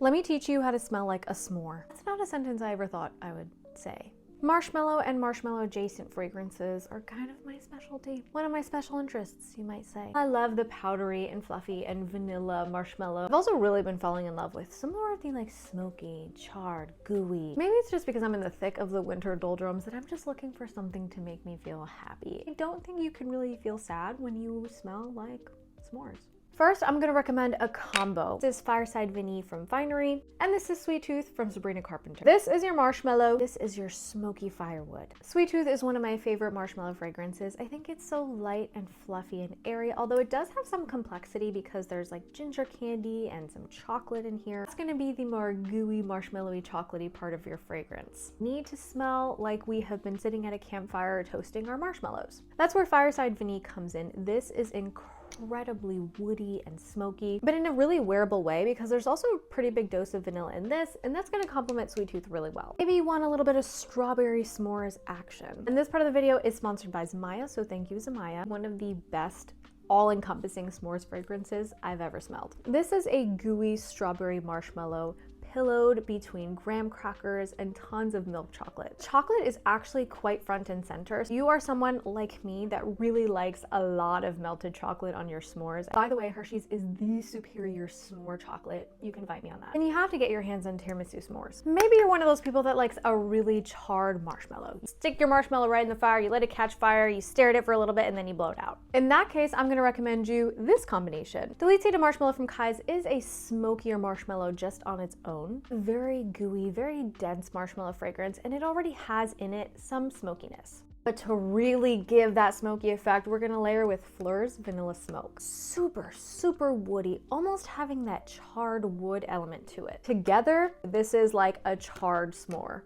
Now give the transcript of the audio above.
Let me teach you how to smell like a s'more. That's not a sentence I ever thought I would say. Marshmallow and marshmallow adjacent fragrances are kind of my specialty. One of my special interests, you might say. I love the powdery and fluffy and vanilla marshmallow. I've also really been falling in love with some more of the like smoky, charred, gooey. Maybe it's just because I'm in the thick of the winter doldrums that I'm just looking for something to make me feel happy. I don't think you can really feel sad when you smell like s'mores. First, I'm gonna recommend a combo. This is Fireside Vanille from Finery, and this is Sweet Tooth from Sabrina Carpenter. This is your marshmallow, this is your smoky firewood. Sweet Tooth is one of my favorite marshmallow fragrances. I think it's so light and fluffy and airy, although it does have some complexity because there's like ginger candy and some chocolate in here. It's gonna be the more gooey, marshmallowy, chocolatey part of your fragrance. Need to smell like we have been sitting at a campfire toasting our marshmallows. That's where Fireside Vanille comes in. This is incredibly woody and smoky, but in a really wearable way because there's also a pretty big dose of vanilla in this, and that's going to complement Sweet Tooth really well. Maybe you want a little bit of strawberry s'mores action. And this part of the video is sponsored by Zamaya, so thank you, Zamaya. One of the best all-encompassing s'mores fragrances I've ever smelled. This is a gooey strawberry marshmallow pillowed between graham crackers and tons of milk chocolate. Chocolate is actually quite front and center. You are someone like me that really likes a lot of melted chocolate on your s'mores. By the way, Hershey's is the superior s'more chocolate. You can fight me on that. And you have to get your hands on tiramisu s'mores. Maybe you're one of those people that likes a really charred marshmallow. You stick your marshmallow right in the fire, you let it catch fire, you stare at it for a little bit, and then you blow it out. In that case, I'm gonna recommend you this combination. The Lead Seeded Marshmallow from Kai's is a smokier marshmallow just on its own. Very gooey, very dense marshmallow fragrance, and it already has in it some smokiness. But to really give that smoky effect, we're gonna layer with Fleur's Vanilla Smoke. Super, super woody, almost having that charred wood element to it. Together, this is like a charred s'more.